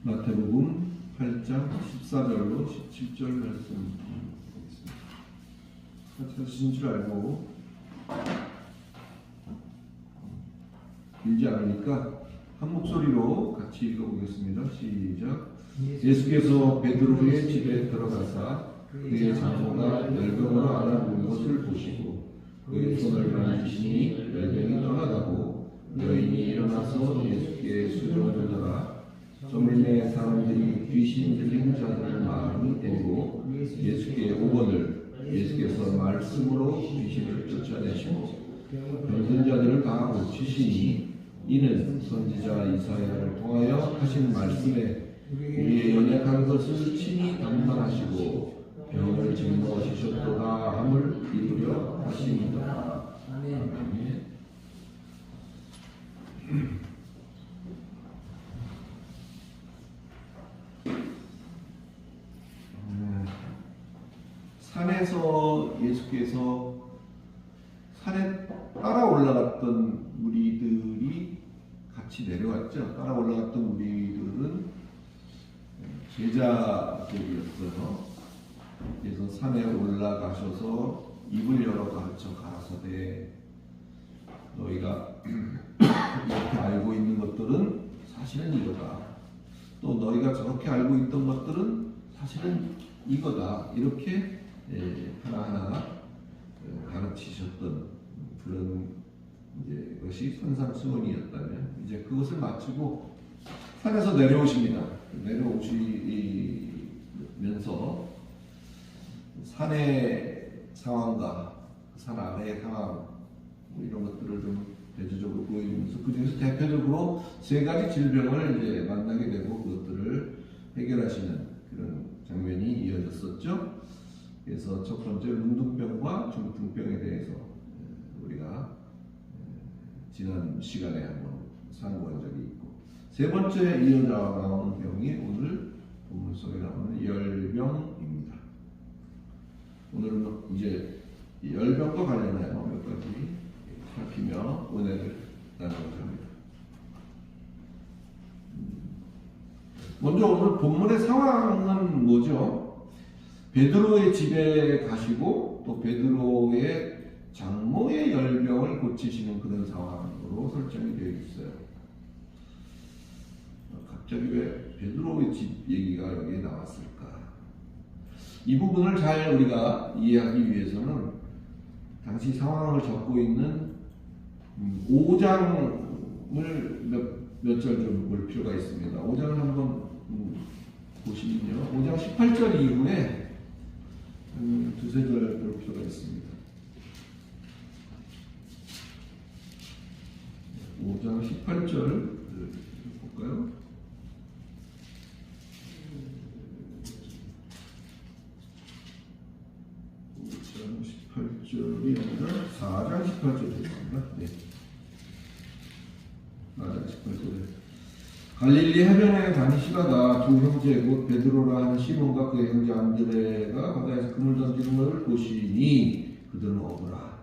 마태복음 8장 14절로 17절 말씀 보겠습니다. 찾으신 줄 알고 길지 않으니까 한 목소리로 같이 읽어보겠습니다. 시작. 예수께서 베드로의 집에 들어가사 그의 장모가 열병으로 앓아누운 것을 보시고 그의 손을 만지시니 열병이 떠나가고 여인이 일어나서 예수께 수종을 하라. 저물매 사람들이 귀신 들린 자들을 많이 데리고 예수께 오거늘 예수께서 말씀으로 귀신을 쫓아내시고 병든 자들을 다 고치시니 이는 선지자 이사야를 통하여 하신 말씀에 우리의 연약한 것을 친히 담당하시고 병을 짊어지셨도다 함을 이루려 하십니다. 아멘. 산에서 예수께서 산에 따라 올라갔던 무리들이 같이 내려왔죠. 따라 올라갔던 무리들은 제자들이었어요. 그래서 산에 올라가셔서 입을 열어 가르쳐 가라사대 너희가 이렇게 알고 있는 것들은 사실은 이거다. 또 너희가 저렇게 알고 있던 것들은 사실은 이거다. 이렇게 하나하나 가르치셨던 그런 이제 것이 선상수원이었다면 이제 그것을 마치고 산에서 내려오십니다. 내려오시면서 산의 상황과 산 아래의 상황 이런 것들을 좀 대조적으로 보여주면서 그 중에서 대표적으로 세 가지 질병을 이제 만나게 되고 그것들을 해결하시는 그런 장면이 이어졌었죠. 그래서 첫 번째 문둥병과 중풍병에 대해서 우리가 지난 시간에 한번 상고한 적이 있고 세 번째 이어져 나오는 병이 오늘 본문 속에 나오는 열병입니다. 오늘은 이제 열병과 관련하여 몇 가지 살피며 은혜를 나누고자 합니다. 먼저 오늘 본문의 상황은 뭐죠? 베드로의 집에 가시고 또 베드로의 장모의 열병을 고치시는 그런 상황으로 설정이 되어 있어요. 갑자기 왜 베드로의 집 얘기가 여기에 나왔을까? 이 부분을 잘 우리가 이해하기 위해서는 당시 상황을 적고 있는 5장을 몇 절 좀 볼 필요가 있습니다. 5장을 한번 보시면요. 5장 18절 이후에 두세 절 볼 필요가 있습니다. 5장 18절 볼까요? 5장 18절이 아니라 4장 18절입니다. 네. 4장 18절에 갈릴리 해변에 다니시다가 두 형제 곧 베드로라 하는 시몬과 그의 형제 안드레가 바다에서 그물 던지는 것을 보시니 그들은 오거라.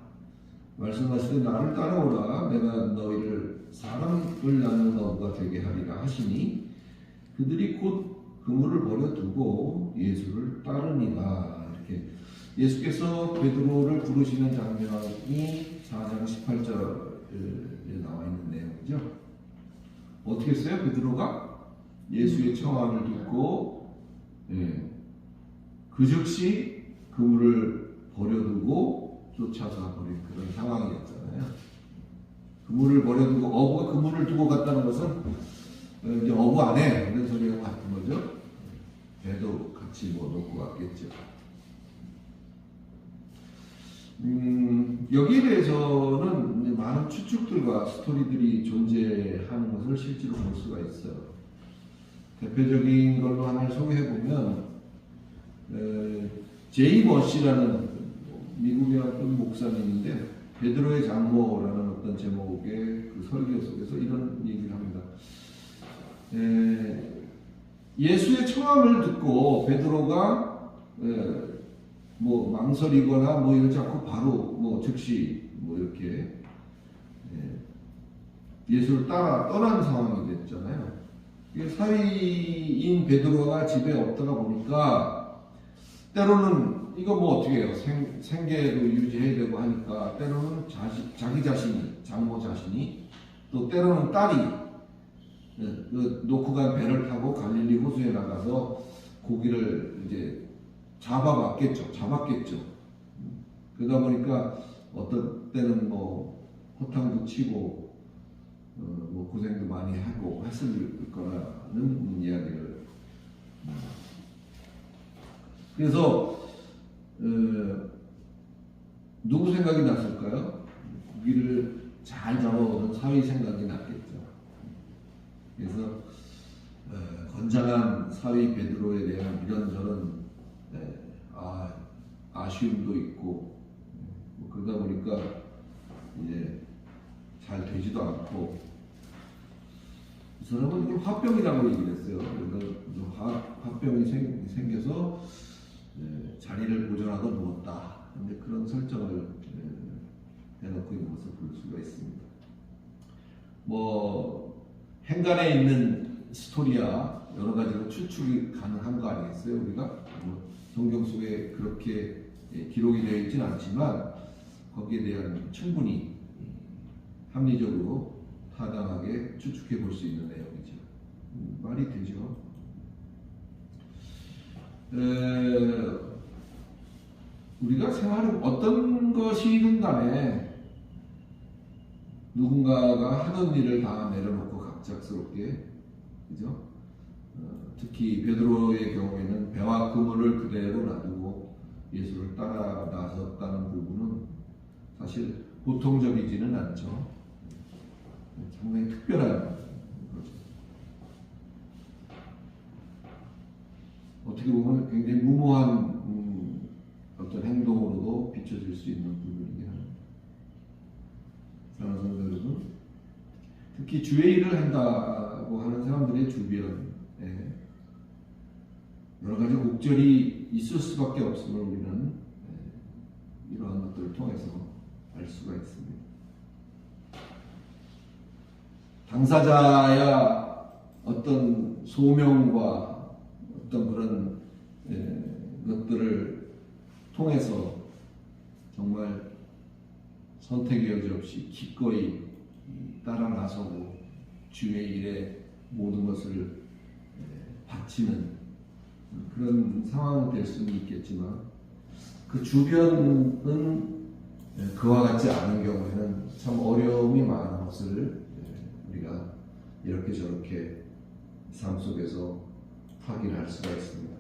말씀하시되 나를 따라오라. 내가 너희를 사람을 낳는 어부가 되게 하리라 하시니 그들이 곧 그물을 버려두고 예수를 따르니라. 이렇게 예수께서 베드로를 부르시는 장면이 4장 18절에 나와 있는 내용이죠. 어떻게 했어요? 베드로가 예수의 청함을 듣고 그 즉시 그물을 버려두고 쫓아가 버린 그런 상황이었잖아요. 그물을 버려두고 어부가 그물을 두고 갔다는 것은 이제 어부 안에 이런 소리가 같은 거죠. 배도 같이 놓고 갔겠죠. 여기에 대해서는 많은 추측들과 스토리들이 존재하는 것을 실제로 볼 수가 있어요. 대표적인 걸로 하나를 소개해보면 제이 머시라는 미국의 어떤 목사님인데 베드로의 장모라는 어떤 제목의 그 설교 속에서 이런 얘기를 합니다. 예수의 청함을 듣고 베드로가 뭐 망설이거나 뭐 이러지 않고 바로 뭐 즉시 뭐 이렇게 예수를 따라 떠난 상황이 됐잖아요. 사위인 베드로가 집에 없다가 보니까 때로는 이거 뭐 어떻게 해요? 생계도 유지해야 되고 하니까 때로는 자기 자신이, 장모 자신이, 또 때로는 딸이 놓고 간 배를 타고 갈릴리 호수에 나가서 고기를 이제 잡았겠죠. 그러다 보니까 어떤 때는 뭐 호탕도 치고 뭐 고생도 많이 하고 했을 거라는 이야기를. 그래서 누구 생각이 났을까요? 고기를 잘 잡아오는 사위 생각이 났겠죠. 그래서 건장한 사위 베드로에 대한 이런저런 아쉬움도 있고 뭐 그러다 보니까 이제 잘 되지도 않고 이 사람은 이걸 화병이라고 얘기를 했어요. 그래서 화병이 생겨서 자리를 보존하고 누웠다. 근데 그런 설정을 해놓고 있는 것을 볼 수가 있습니다. 뭐 행간에 있는 스토리야 여러 가지로 추측이 가능한 거 아니겠어요? 우리가 성경 속에 그렇게 기록이 되어 있지는 않지만 거기에 대한 충분히 합리적으로 타당하게 추측해 볼 수 있는 내용이죠. 말이 되죠. 우리가 생활을 어떤 것이든 간에 누군가가 하는 일을 다 내려놓고 갑작스럽게, 그죠? 특히 베드로의 경우에는 배와 그물을 그대로 놔두고 예수를 따라 나섰다는 부분은 사실 보통적이지는 않죠. 상당히 특별한 거죠. 어떻게 보면 굉장히 무모한 어떤 행동으로도 비춰질 수 있는 부분이긴 합니다. 사랑하는 성도 여러분, 특히 주의 일을 한다고 하는 사람들의 주변에 여러 가지 곡절이 있을 수밖에 없음을 우리는 이러한 것들을 통해서 알 수가 있습니다. 당사자야 어떤 소명과 어떤 그런 것들을 통해서 정말 선택의 여지 없이 기꺼이 따라 나서고 주의 일에 모든 것을 바치는 그런 상황은 될 수는 있겠지만 그 주변은 그와 같지 않은 경우에는 참 어려움이 많은 것을 우리가 이렇게 저렇게 삶 속에서 확인할 수가 있습니다.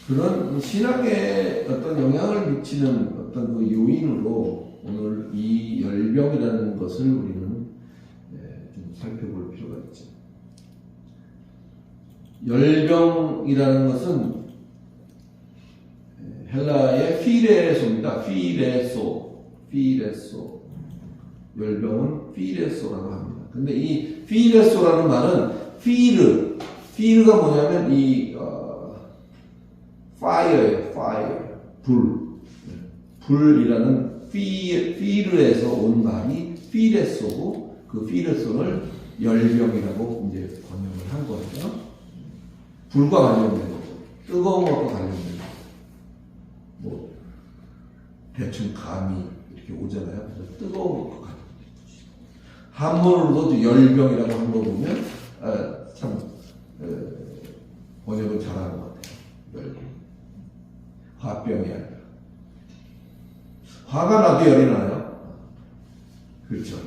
그런 신앙에 어떤 영향을 미치는 어떤 그 요인으로 오늘 이 열병이라는 것을 우리는 좀 살펴볼 필요가 있죠. 열병이라는 것은 헬라의 피레소입니다. 피레소. 열병은 피레소라고 합니다. 근데 이 피레소라는 말은 피르가 뭐냐면 이 fire예요. 불이라는 피르에서 온 말이 피레소고 그 피레소를 열병이라고 이제 번역을 한 거죠. 불과 관련된 거죠. 뜨거운 것과 관련된 거. 뭐 대충 감이 이렇게 오잖아요. 그래서 뜨거운 것과 관련된 거죠. 한문으로도 열병이라고 한 거 보면 참 번역을 잘하는 것 같아요. 열병. 화병이 아니라. 화가 나도 열이 나요? 그렇죠.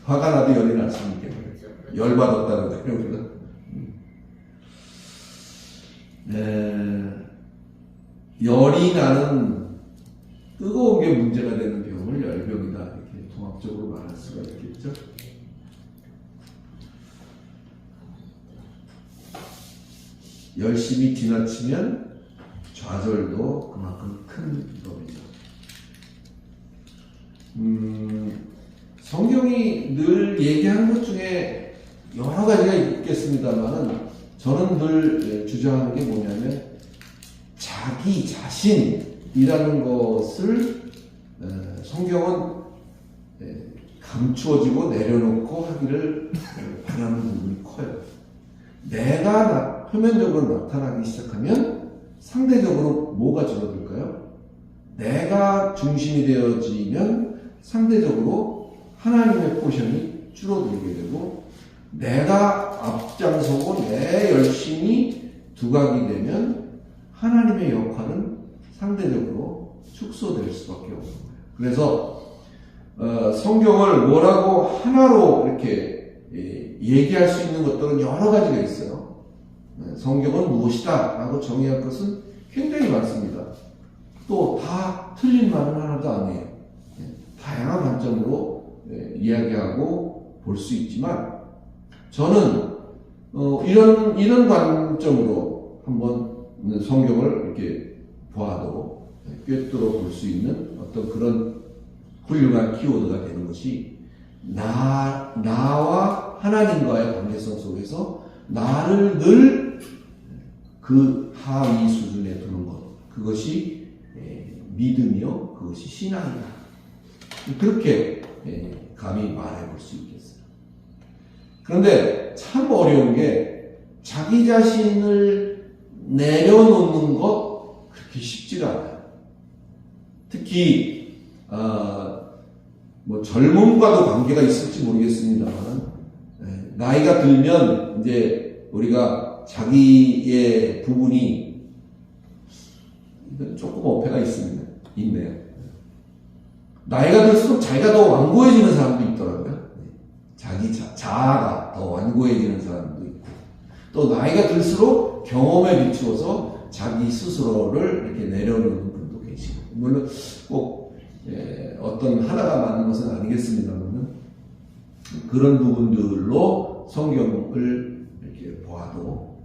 화가 나도 열이 날 수 있겠네요. 열받았다는 거예요. 열이 나는 뜨거운 게 문제가 되는 병을 열병이다. 이렇게 통합적으로 말할 수가 있겠죠. 열심히 지나치면 좌절도 그만큼 큰 법이죠. 성경이 늘 얘기하는 것 중에 여러 가지가 있겠습니다만은 저는 늘 주장하는 게 뭐냐면 자기 자신이라는 것을 성경은 감추어지고 내려놓고 하기를 바라는 부분이 커요. 내가 표면적으로 나타나기 시작하면 상대적으로 뭐가 줄어들까요? 내가 중심이 되어지면 상대적으로 하나님의 포션이 줄어들게 되고, 내가 앞장서고 내 열심이 두각이 되면 하나님의 역할은 상대적으로 축소될 수밖에 없는 거예요. 그래서 성경을 뭐라고 하나로 이렇게 얘기할 수 있는 것들은 여러 가지가 있어요. 성경은 무엇이다 라고 정의할 것은 굉장히 많습니다. 또 다 틀린 말은 하나도 아니에요. 다양한 관점으로 이야기하고 볼 수 있지만, 저는 이런 관점으로 한번 성경을 이렇게 보아도 꿰뚫어 볼 수 있는 어떤 그런 훌륭한 키워드가 되는 것이, 나와 하나님과의 관계성 속에서 나를 늘 그 하위 수준에 두는 것, 그것이 믿음이요, 그것이 신앙이다. 그렇게 감히 말해볼 수 있겠어요. 그런데 참 어려운 게, 자기 자신을 내려놓는 것 그렇게 쉽지가 않아요. 특히 뭐 젊음과도 관계가 있을지 모르겠습니다만, 나이가 들면 이제 우리가 자기의 부분이 조금 어폐가 있네요. 나이가 들수록 자기가 더 완고해지는 사람도 있더라고요. 자기 자아가 더 완고해지는 사람도 있고, 또 나이가 들수록 경험에 비추어서 자기 스스로를 이렇게 내려놓는 분도 계시고, 물론 꼭 어떤 하나가 맞는 것은 아니겠습니다만, 그런 부분들로 성경을 이렇게 보아도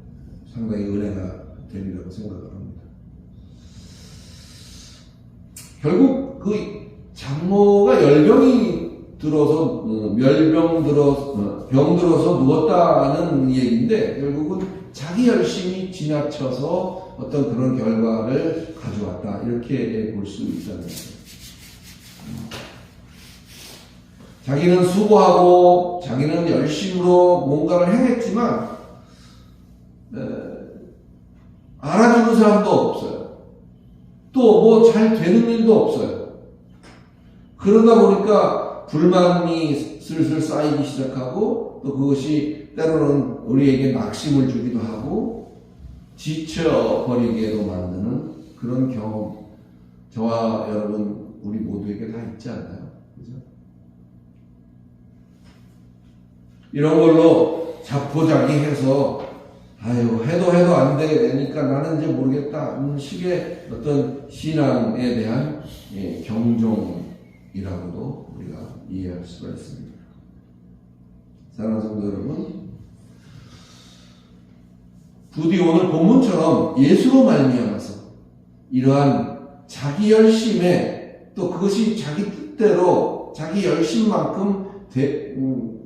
상당히 은혜가 되리라고 생각을 합니다. 결국 그 장모가 열병이 들어서 병 들어서 누웠다는 얘기인데, 결국은 자기 열심이 지나쳐서 어떤 그런 결과를 가져왔다, 이렇게 볼 수 있다는 거예요. 자기는 수고하고 자기는 열심으로 뭔가를 행했지만 알아주는 사람도 없어요. 또 뭐 잘 되는 일도 없어요. 그러다 보니까 불만이 슬슬 쌓이기 시작하고, 또 그것이 때로는 우리에게 낙심을 주기도 하고 지쳐버리게도 만드는 그런 경험, 저와 여러분 우리 모두에게 다 있지 않나요? 그죠? 이런 걸로 자포자기해서 해도 안 되니까 나는 이제 모르겠다, 식의 어떤 신앙에 대한 경종이라고도 우리가 이해할 수가 있습니다. 사랑하는 성도 여러분, 부디 오늘 본문처럼 예수로 말미암아서 이러한 자기 열심에, 또 그것이 자기 뜻대로 자기 열심만큼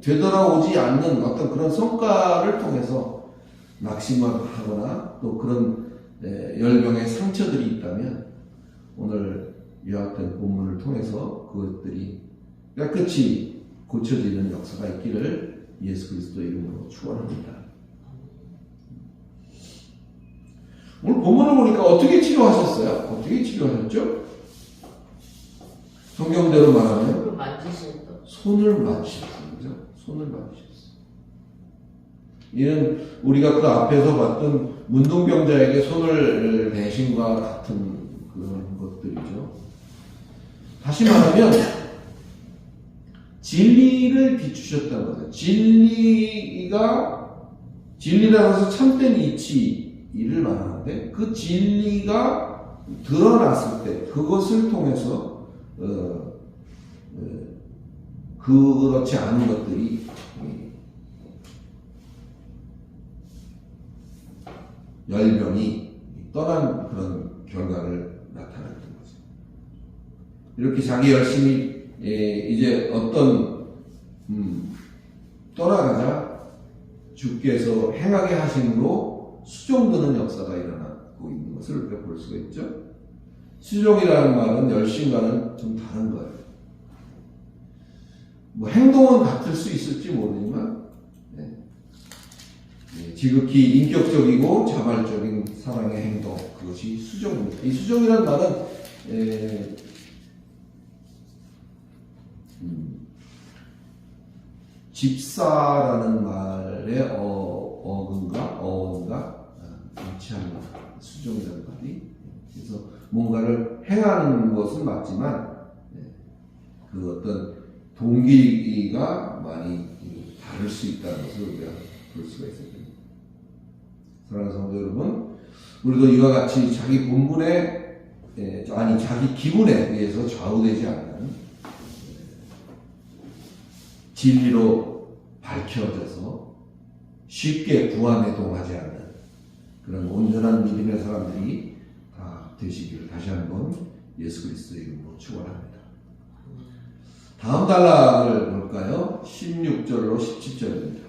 되돌아오지 않는 어떤 그런 성과를 통해서 낙심하거나 또 그런 열병의 상처들이 있다면, 오늘 요약된 본문을 통해서 그것들이 깨끗이 고쳐지는 역사가 있기를 예수 그리스도의 이름으로 축원합니다. 오늘 본문을 보니까 어떻게 치료하셨어요? 어떻게 치료하셨죠? 성경대로 말하면 손을 만지셨어요. 손을 만지셨어요. 이는 우리가 그 앞에서 봤던 문둥병자에게 손을 대신과 같은 그런 것들이죠. 다시 말하면 진리를 비추셨다는 거죠. 진리라고 해서 참된 이치를 말하는데, 그 진리가 드러났을 때 그것을 통해서 그렇지 않은 것들이 열병이 떠난 그런 결과를 나타냈던 거죠. 이렇게 자기 열심히 이제 어떤 떠나가자 주께서 행하게 하심으로 수종드는 역사가 일어나고 있는 것을 우리가 볼 수가 있죠. 수종이라는 말은 열심과는 좀 다른 거예요. 뭐 행동은 같을 수 있을지 모르지만 지극히 인격적이고 자발적인 사랑의 행동, 그것이 수정입니다. 이 수정이라는 말은 집사라는 말의 어원과 일치합니다. 수정이라는 말이. 그래서 뭔가를 행하는 것은 맞지만 그 어떤 동기가 많이 다를 수 있다는 것을 우리가 볼 수가 있어요. 사랑하는 성도 여러분, 우리도 이와 같이 자기 본분에 자기 기분에 의해서 좌우되지 않는 진리로 밝혀져서 쉽게 구원해동하지 않는 그런 온전한 믿음의 사람들이 다 되시기를 다시 한번 예수 그리스도의 이름으로 축원합니다. 다음 단락을 볼까요? 16절로 17절입니다.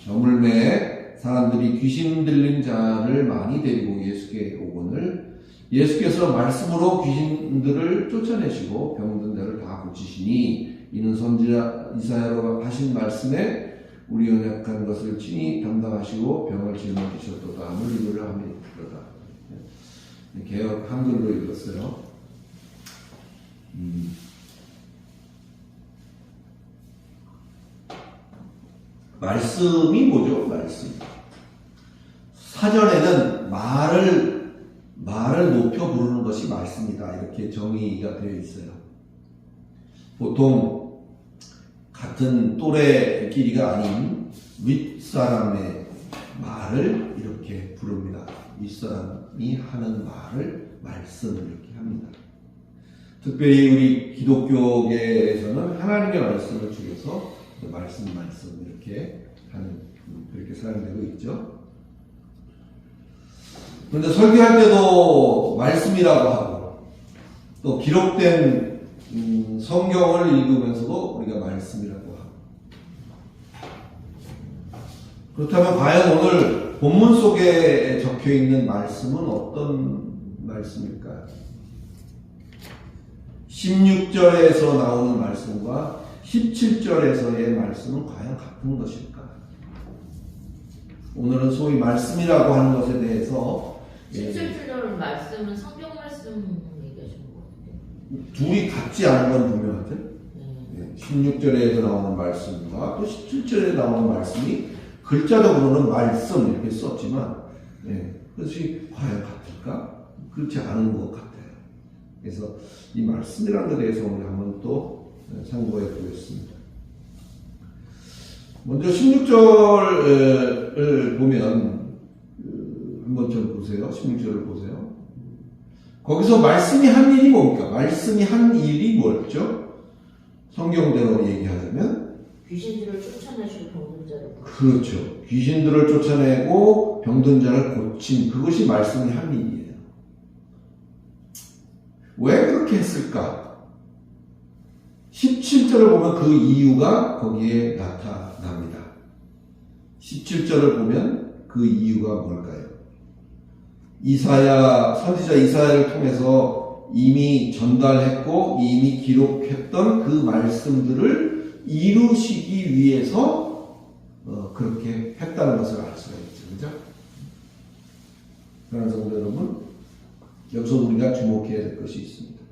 저물매에 사람들이 귀신 들린 자를 많이 데리고 예수께 오거늘 예수께서 말씀으로 귀신들을 쫓아내시고 병든 자를 다 고치시니 이는 선지자 이사야로 하신 말씀에 우리 연약한 것을 친히 담당하시고 병을 짊어지셨도다 함을 이루려 함이로다. 개역 한글로 읽었어요. 말씀이 뭐죠? 말씀. 사전에는 말을 높여 부르는 것이 말씀이다. 이렇게 정의가 되어 있어요. 보통 같은 또래 길이가 아닌 윗사람의 말을 이렇게 부릅니다. 윗사람이 하는 말을 말씀 이렇게 합니다. 특별히 우리 기독교계에서는 하나님의 말씀을 줄여서 말씀 이렇게 하는, 그렇게 사용되고 있죠. 그런데 설교할 때도 말씀이라고 하고 또 기록된 성경을 읽으면서도 우리가 말씀이라고 하고, 그렇다면 과연 오늘 본문 속에 적혀 있는 말씀은 어떤 말씀일까요? 16절에서 나오는 말씀과 17절에서의 말씀은 과연 같은 것일까? 오늘은 소위 말씀이라고 하는 것에 대해서 17절 말씀은 성경 말씀 얘기하시는 것 같아요. 둘이 같지 않은 건 분명하죠. 16절에서 나오는 말씀과 또 17절에 나오는 말씀이 글자적으로는 말씀 이렇게 썼지만 그것이 과연 같을까? 그렇지 않은 것 같아요. 그래서 이 말씀이라는 것에 대해서 오늘 한번 또 참고해 보겠습니다. 먼저 16절을 보면 한번 좀 보세요. 16절을 보세요. 거기서 말씀이 한 일이 뭡니까? 말씀이 한 일이 뭐였죠? 성경대로 얘기하자면 귀신들을 쫓아내시고 병든 자를 고치신. 그렇죠. 귀신들을 쫓아내고 병든 자를 고친, 그것이 말씀이 한 일이에요. 왜 그렇게 했을까? 17절을 보면 그 이유가 거기에 나타납니다. 17절을 보면 그 이유가 뭘까요? 선지자 이사야를 통해서 이미 전달했고 이미 기록했던 그 말씀들을 이루시기 위해서 그렇게 했다는 것을 알 수가 있죠. 그죠? 그런 성도 여러분, 여기서 우리가 주목해야 될 것이 있습니다.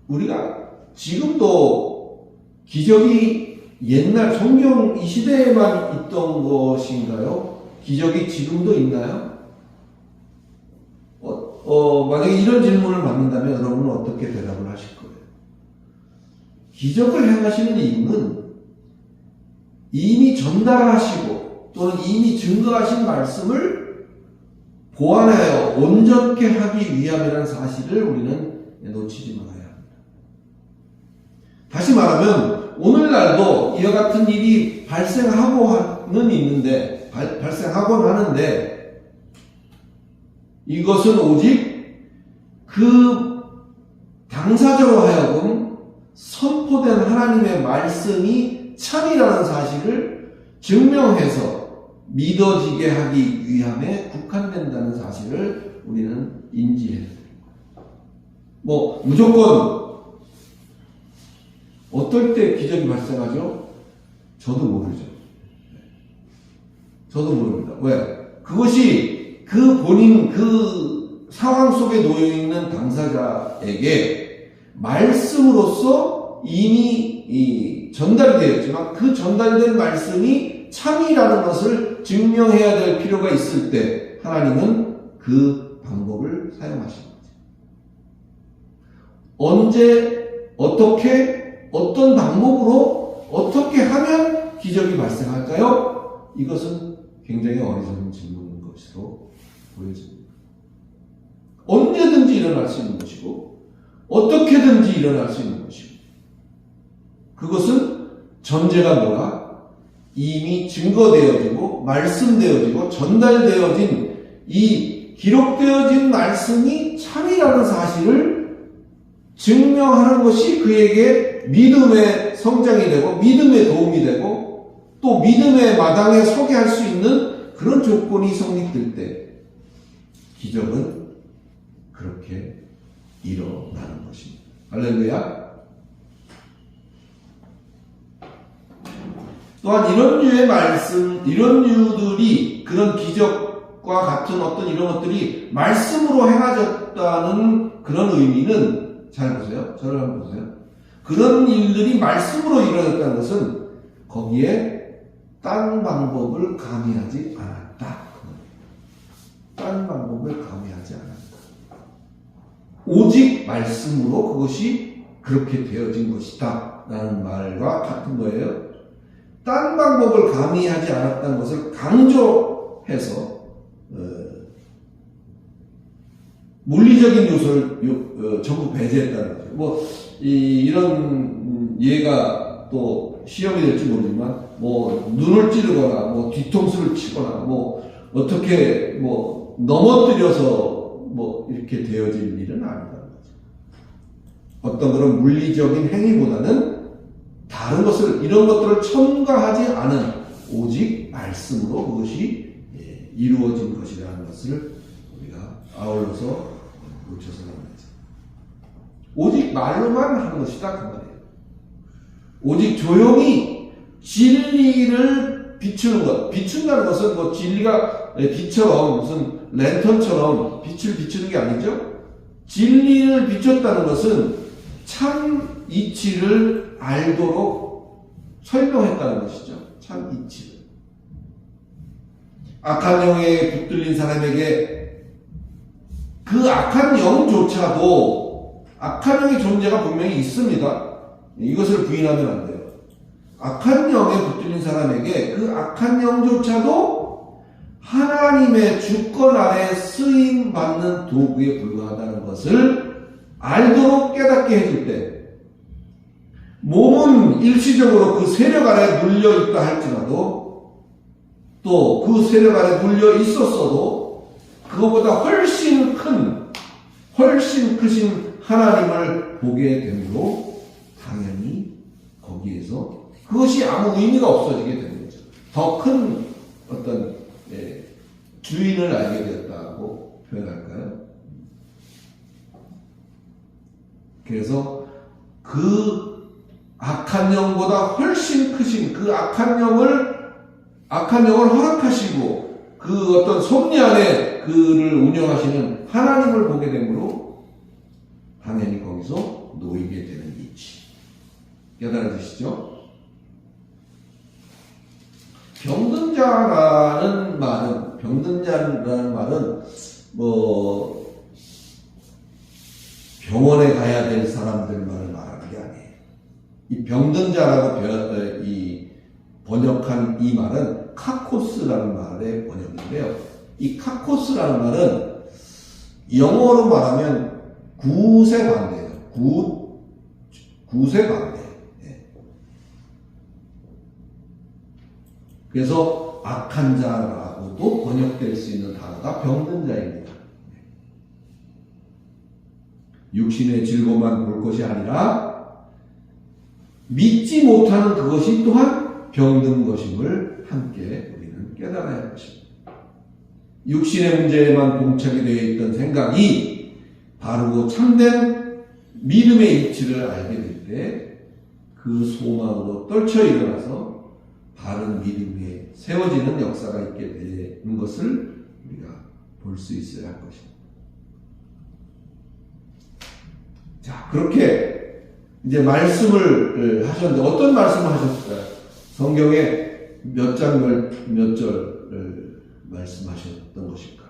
우리가 지금도 기적이 옛날 성경 이 시대에만 있던 것인가요? 기적이 지금도 있나요? 만약에 이런 질문을 받는다면 여러분은 어떻게 대답을 하실 거예요? 기적을 행하시는 이유는 이미 전달하시고 또는 이미 증거하신 말씀을 보완하여 온전케 하기 위함이라는 사실을 우리는 놓치지 말아야 합니다. 다시 말하면 오늘날도 이와 같은 일이 발생하고는 있는데, 발생하곤 하는데, 이것은 오직 그 당사자로 하여금 선포된 하나님의 말씀이 참이라는 사실을 증명해서 믿어지게 하기 위함에 국한된다는 사실을 우리는 인지해야 됩니다. 무조건 어떨 때 기적이 발생하죠? 저도 모르죠. 저도 모릅니다. 왜? 그것이 그 본인 그 상황 속에 놓여있는 당사자에게 말씀으로써 이미 전달이 되었지만 그 전달된 말씀이 참이라는 것을 증명해야 될 필요가 있을 때 하나님은 그 방법을 사용하신 거죠. 언제, 어떻게, 어떤 방법으로 어떻게 하면 기적이 발생할까요? 이것은 굉장히 어리석은 질문인 것으로 보여집니다. 언제든지 일어날 수 있는 것이고 어떻게든지 일어날 수 있는 것이고 그것은 전제가 뭐라? 이미 증거되어지고 말씀되어지고 전달되어진 이 기록되어진 말씀이 참이라는 사실을 증명하는 것이 그에게 믿음의 성장이 되고 믿음의 도움이 되고 또 믿음의 마당에 서게 할 수 있는 그런 조건이 성립될 때 기적은 그렇게 일어나는 것입니다. 할렐루야. 또한 이런 류의 말씀, 이런 류들이 그런 기적과 같은 어떤 이런 것들이 말씀으로 행하졌다는 그런 의미는 잘 보세요. 저를 한번 보세요. 그런 일들이 말씀으로 이루어졌다는 것은 거기에 딴 방법을 가미하지 않았다. 딴 방법을 가미하지 않았다. 오직 말씀으로 그것이 그렇게 되어진 것이다. 라는 말과 같은 거예요. 딴 방법을 가미하지 않았다는 것을 강조해서 물리적인 요소를 전부 배제했다는 거죠. 이런 예가 또 시험이 될지 모르지만 눈을 찌르거나 뒤통수를 치거나 어떻게 넘어뜨려서 이렇게 되어질 일은 아니라는 거죠. 어떤 그런 물리적인 행위보다는 다른 것을, 이런 것들을 첨가하지 않은 오직 말씀으로 그것이 이루어진 것이라는 것을 우리가 아울러서 놓쳐서 합니다. 오직 말로만 하는 것이다 그 말이에요. 오직 조용히 진리를 비추는 것, 비춘다는 것은 진리가 빛처럼 무슨 랜턴처럼 빛을 비추는 게 아니죠. 진리를 비췄다는 것은 참 이치를 알도록 설명했다는 것이죠. 참 이치를. 악한 영에 붙들린 사람에게 그 악한 영조차도 악한 영의 존재가 분명히 있습니다. 이것을 부인하면 안 돼요. 악한 영에 붙들린 사람에게 그 악한 영조차도 하나님의 주권 아래 쓰임받는 도구에 불과하다는 것을 알도록 깨닫게 해줄 때 몸은 일시적으로 그 세력 아래 눌려있다 할지라도 또 그 세력 아래 눌려 있었어도 그것보다 훨씬 크신 하나님을 보게 되므로 당연히 거기에서 그것이 아무 의미가 없어지게 되는 거죠. 더 큰 어떤 주인을 알게 되었다고 표현할까요? 그래서 그 악한 영보다 훨씬 크신 그 악한 영을 허락하시고 그 어떤 섭리 안에 그를 운영하시는 하나님을 보게 되므로 당연히 거기서 놓이게 되는 이치. 깨달아지시죠? 병든자라는 말은 병원에 가야 될 사람들만을 말하는 게 아니에요. 이 병든자라고 번역한 이 말은 카코스라는 말의 번역인데요. 이 카코스라는 말은 영어로 말하면 굿의 반대예요. 굿의 반대. 그래서 악한 자라고도 번역될 수 있는 단어가 병든 자입니다. 육신의 즐거움만 볼 것이 아니라 믿지 못하는 그것이 또한 병든 것임을 함께 우리는 깨달아야 할 것입니다. 육신의 문제에만 봉착이 되어 있던 생각이 바르고 참된 믿음의 이치를 알게 될 때 그 소망으로 떨쳐 일어나서 바른 믿음 위에 세워지는 역사가 있게 되는 것을 우리가 볼 수 있어야 할 것입니다. 자, 그렇게 이제 말씀을 하셨는데 어떤 말씀을 하셨을까요? 성경에 몇 장 몇 절을 말씀하셨던 것일까?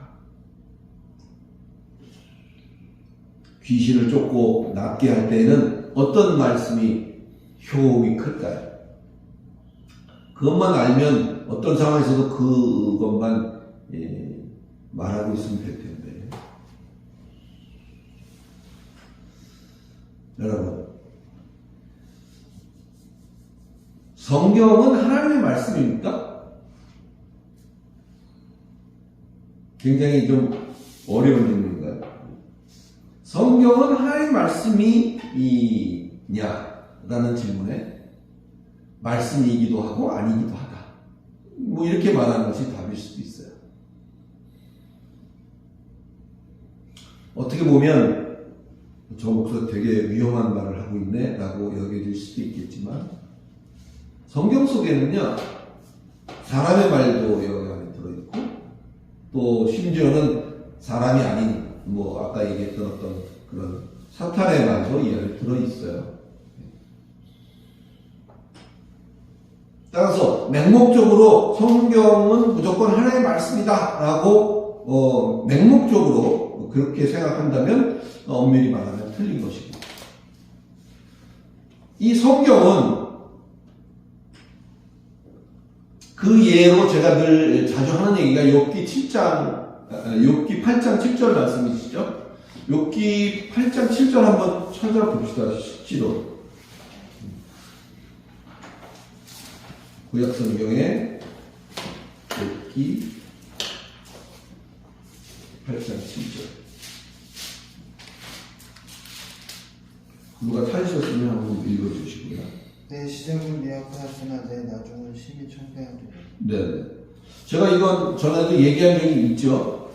귀신을 쫓고 낫게 할 때에는 어떤 말씀이 효험이 클까요? 그것만 알면 어떤 상황에서도 그것만 말하고 있으면 될 텐데. 여러분, 성경은 하나님의 말씀입니까? 굉장히 좀 어려운 질문인가요? 성경은 하나님의 말씀이냐라는 질문에 말씀이기도 하고 아니기도 하다. 뭐 이렇게 말하는 것이 답일 수도 있어요. 어떻게 보면 저 목사 되게 위험한 말을 하고 있네 라고 여겨질 수도 있겠지만 성경 속에는요 사람의 말도 여기 안에 들어있고 또 심지어는 사람이 아닌 뭐 아까 얘기했던 어떤 그런 사탄의 말도 이 안에 들어있어요. 따라서 맹목적으로 성경은 무조건 하나님의 말씀이다 라고 맹목적으로 그렇게 생각한다면 엄밀히 말하면 틀린 것이고, 이 성경은 그 예로 제가 늘 자주 하는 얘기가 욥기 8장 7절 말씀이시죠? 욥기 8장 7절 한번 찾아봅시다. 실제로 구약 성경에 욥기 8장 7절. 누가 찾으셨으면 한번 읽어주시고요. 내 시작은 미약하였으나 내 나중은 심히 청대하리라. 네, 제가 이건 전에도 얘기한 적이 있죠.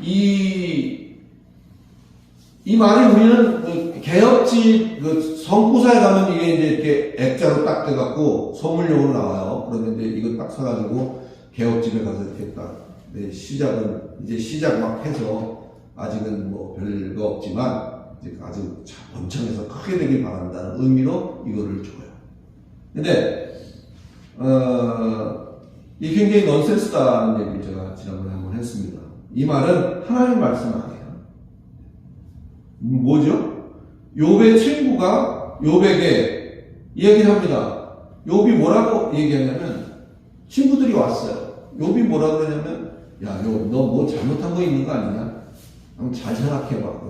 이 말이 우리는 그 개혁집 그 성구사에 가면 이게 이제 이렇게 액자로 딱 돼갖고 선물용으로 나와요. 그러면 이제 이거 딱 사가지고 개혁집에 가서 이렇게 딱 시작은 이제 시작 막 해서 아직은 뭐 별거 없지만 이제 아주 번창해서 크게 되길 바란다는 의미로 이거를 줘요. 근데 이 굉장히 넌센스다는 얘기를 제가 지난번에 한번 했습니다. 이 말은 하나님의 말씀 아니에요. 뭐죠? 욥의 친구가 욥에게 얘기를 합니다. 욥이 뭐라고 얘기하냐면 친구들이 왔어요. 욥이 뭐라고 하냐면 야, 욥, 너 뭐 잘못한 거 있는 거 아니냐? 한번 잘 생각해봐.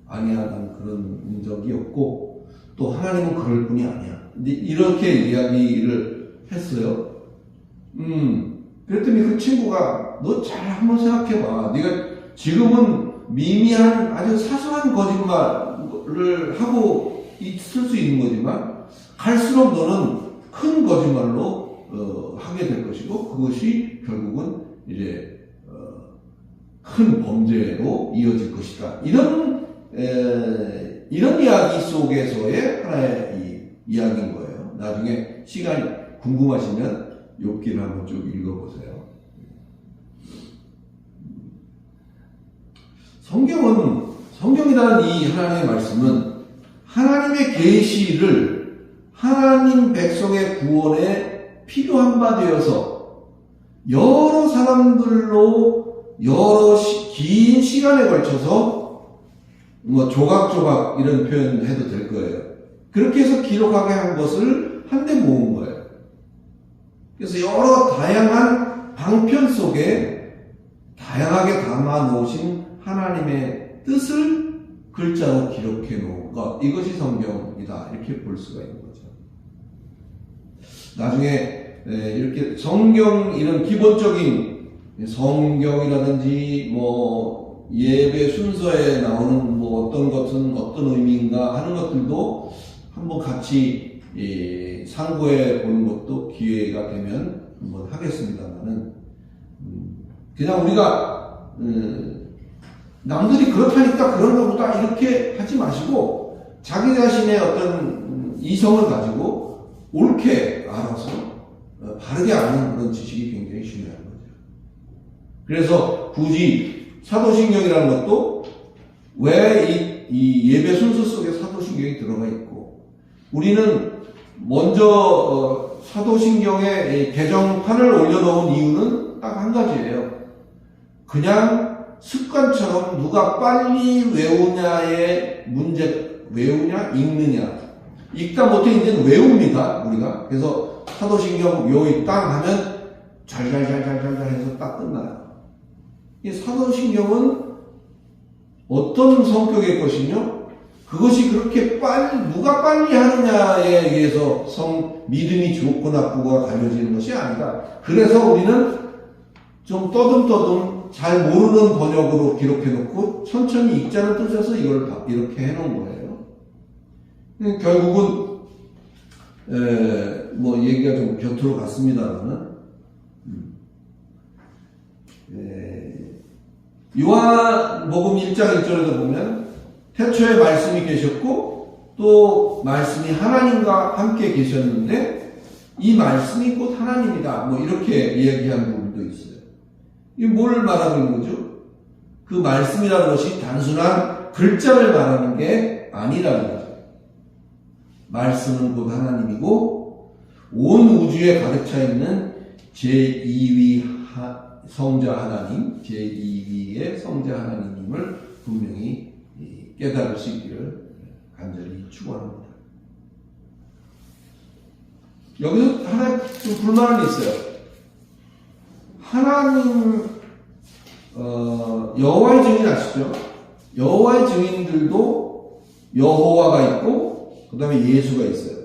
아니야, 난 그런 적이 없고 또 하나님은 그럴 뿐이 아니야. 근데 이렇게 이야기를 했어요. 그랬더니 그 친구가 너 잘 한번 생각해봐. 네가 지금은 미미한 아주 사소한 거짓말을 하고 있을 수 있는 거지만 갈수록 너는 큰 거짓말로 하게 될 것이고 그것이 결국은 이제 큰 범죄로 이어질 것이다. 이런 이야기 속에서의 하나의 이야기인 거예요. 나중에 시간이 궁금하시면 욥기를 한번 쭉 읽어보세요. 성경이라는 이 하나님의 말씀은 하나님의 계시를 하나님 백성의 구원에 필요한 바 되어서 여러 사람들로 여러 긴 시간에 걸쳐서 뭐 조각조각 이런 표현 해도 될 거예요. 그렇게 해서 기록하게 한 것을 한데 모은 거예요. 그래서 여러 다양한 방편 속에 다양하게 담아 놓으신 하나님의 뜻을 글자로 기록해 놓은 것, 이것이 성경이다 이렇게 볼 수가 있는 거죠. 나중에 이렇게 성경 이런 기본적인 성경이라든지 뭐 예배 순서에 나오는 뭐 어떤 것은 어떤 의미인가 하는 것들도 한번 같이 상고해 보는 것도 기회가 되면 한번 하겠습니다만은 그냥 우리가 남들이 그렇다니까 그런가 보다 이렇게 하지 마시고 자기 자신의 어떤 이성을 가지고 옳게 알아서 바르게 아는 그런 지식이 굉장히 중요한 거죠. 그래서 굳이 사도신경이라는 것도 왜 이 예배 순서 속에 사도신경이 들어가 있고, 우리는 먼저 사도신경에 개정판을 올려놓은 이유는 딱 한 가지예요. 그냥 습관처럼 누가 빨리 외우냐의 문제, 외우냐, 읽느냐. 읽다 못해 이제는 외웁니다, 우리가. 그래서 사도신경 요이 땅 하면 잘잘잘잘잘 해서 딱 끝나요. 이 사도신경은 어떤 성격의 것이며, 그것이 그렇게 누가 빨리 하느냐에 의해서 믿음이 좋고 나쁘고가 갈려지는 것이 아니다. 그래서 우리는 좀 떠듬떠듬 잘 모르는 번역으로 기록해놓고 천천히 읽자는 뜻에서 이걸 이렇게 해놓은 거예요. 결국은 뭐 얘기가 좀 곁으로 갔습니다만은 요한복음 1장 1절에도 보면 태초에 말씀이 계셨고 또 말씀이 하나님과 함께 계셨는데 이 말씀이 곧 하나님이다. 뭐 이렇게 이야기한 부분도 있어요. 이게 뭘 말하고 있는 거죠? 그 말씀이라는 것이 단순한 글자를 말하는 게 아니라는 거죠. 말씀은 곧 하나님이고 온 우주에 가득 차 있는 제2위 성자 하나님, 제2위의 성자 하나님임을 분명히 깨달을 수 있기를 간절히 축원합니다. 여기서 하나 좀 불만은 있어요. 하나님 여호와의 증인 아시죠? 여호와의 증인들도 여호와가 있고 그 다음에 예수가 있어요.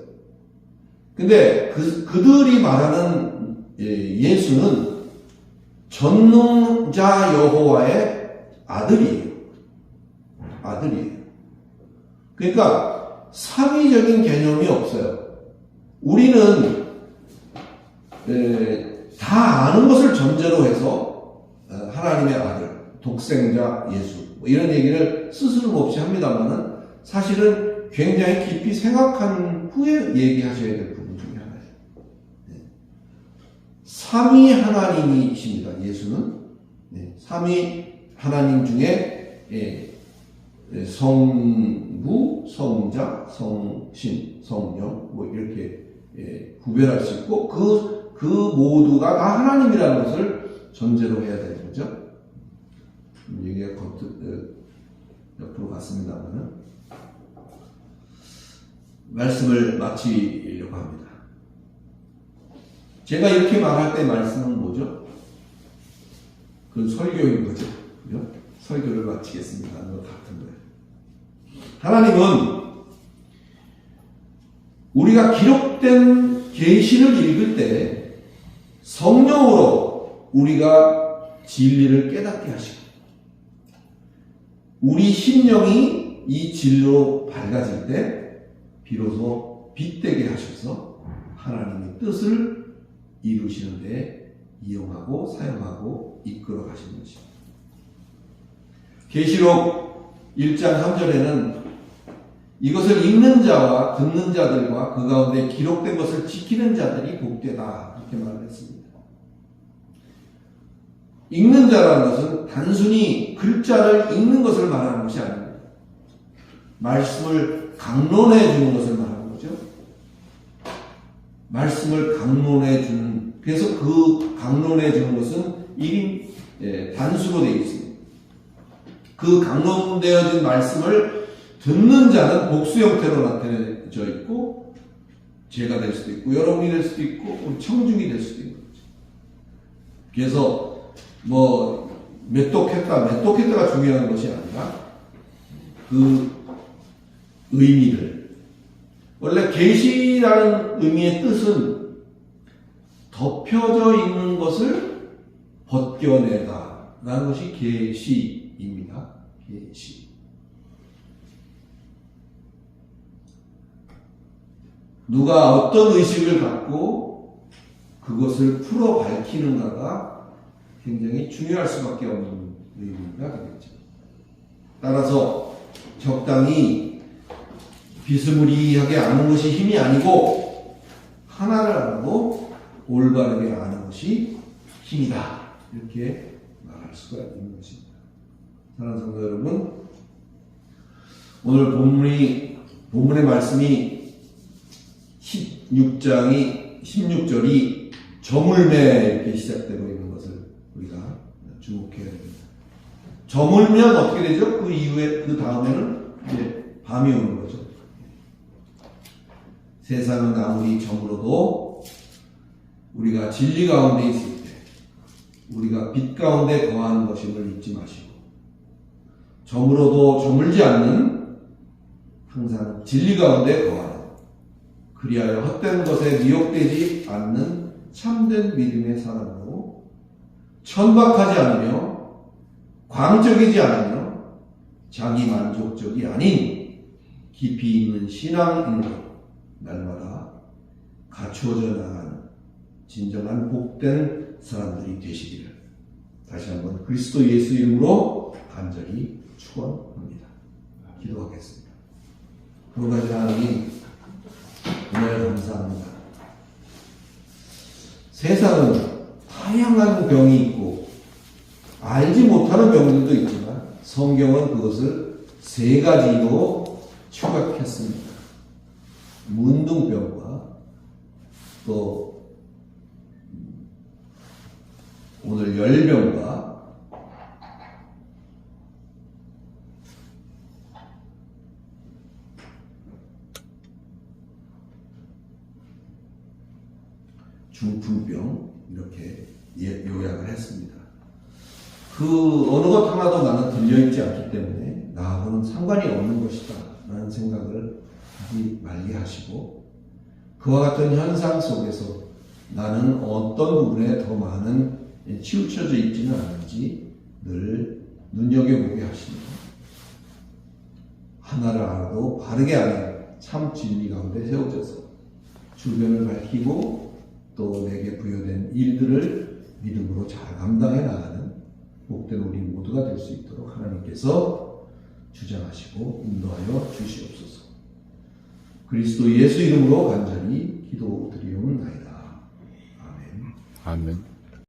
근데 그들이 말하는 예수는 전능자 여호와의 아들이에요. 그러니까 삼위적인 개념이 없어요. 우리는 다 아는 것을 전제로 해서 하나님의 아들, 독생자 예수 뭐 이런 얘기를 스스럼 없이 합니다만은 사실은 굉장히 깊이 생각한 후에 얘기하셔야 될 부분 중에 하나예요. 삼위 하나님이십니다. 예수는 삼위 하나님 중에 성부, 성자, 성신, 성령 뭐 이렇게 구별할 수 있고 그 모두가 다 하나님이라는 것을 전제로 해야 되는 거죠. 얘기가 옆으로 갔습니다만은 말씀을 마치려고 합니다. 제가 이렇게 말할 때 말씀은 뭐죠? 그건 설교인 거죠. 그죠? 설교를 마치겠습니다. 뭐 같은 거예요. 하나님은 우리가 기록된 계시를 읽을 때 성령으로 우리가 진리를 깨닫게 하시고 우리 심령이 이 진리로 밝아질 때 비로소 빛되게 하셔서 하나님의 뜻을 이루시는 데 이용하고 사용하고 이끌어 가시는 것입니다. 계시록 1장 3절에는 이것을 읽는 자와 듣는 자들과 그 가운데 기록된 것을 지키는 자들이 복되다 이렇게 말을 했습니다. 읽는 자라는 것은 단순히 글자를 읽는 것을 말하는 것이 아닙니다. 말씀을 강론해 주는 것을 말하는 거죠. 말씀을 강론해 주는, 그래서 그 강론해 주는 것은 1인 단수로 되어 있습니다. 그 강론되어진 말씀을 듣는 자는 복수 형태로 나타내져 있고 제가 될 수도 있고 여러분이 될 수도 있고 우리 청중이 될 수도 있는 거죠. 그래서 뭐 메토케타가 중요한 것이 아니라 그 의미를, 원래 계시라는 의미의 뜻은 덮여져 있는 것을 벗겨내다 라는 것이 계시입니다. 계시. 누가 어떤 의식을 갖고 그것을 풀어 밝히는가가 굉장히 중요할 수밖에 없는 의미가 되겠죠. 따라서 적당히 비스무리하게 아는 것이 힘이 아니고 하나를 알아도 올바르게 아는 것이 힘이다. 이렇게 말할 수가 있는 것입니다. 사랑하는 성도 여러분, 오늘 본문의 말씀이 16절이 저물매 이렇게 시작되고 있는 것을 우리가 주목해야 됩니다. 저물면 어떻게 되죠? 그 이후에, 그 다음에는 이제 밤이 오는 거죠. 세상은 아무리 저물어도 우리가 진리 가운데 있을 때 우리가 빛 가운데 거하는 것임을 잊지 마시고, 저물어도 저물지 않는 항상 진리 가운데 거하는, 그리하여 헛된 것에 미혹되지 않는 참된 믿음의 사람으로 천박하지 않으며 광적이지 않으며 자기 만족적이 아닌 깊이 있는 신앙인으로 날마다 갖추어져 나가는 진정한 복된 사람들이 되시기를 다시 한번 그리스도 예수 이름으로 간절히 축원합니다. 기도하겠습니다. 그러가지 하나님, 은혜를 감사합니다. 세상은 다양한 병이 있고 알지 못하는 병들도 있지만 성경은 그것을 세 가지로 추격했습니다. 문둥병과 또 오늘 열병과 중풍병 이렇게 요약을 했습니다. 그 어느 것 하나도 나는 들려있지 않기 때문에 나하고는 상관이 없는 것이다 라는 생각을 하지 말게 하시고, 그와 같은 현상 속에서 나는 어떤 부분에 더 많은 치우쳐져 있지는 않은지 늘 눈여겨보게 하십니다. 하나를 알아도 바르게 아는 참 진리 가운데 세워져서 주변을 밝히고 또 내게 부여된 일들을 믿음으로 잘 감당해 나가는 복된 우리 모두가 될 수 있도록 하나님께서 주장하시고 인도하여 주시옵소서. 그리스도 예수 이름으로 간절히 기도드리옵나이다. 아멘. 아멘.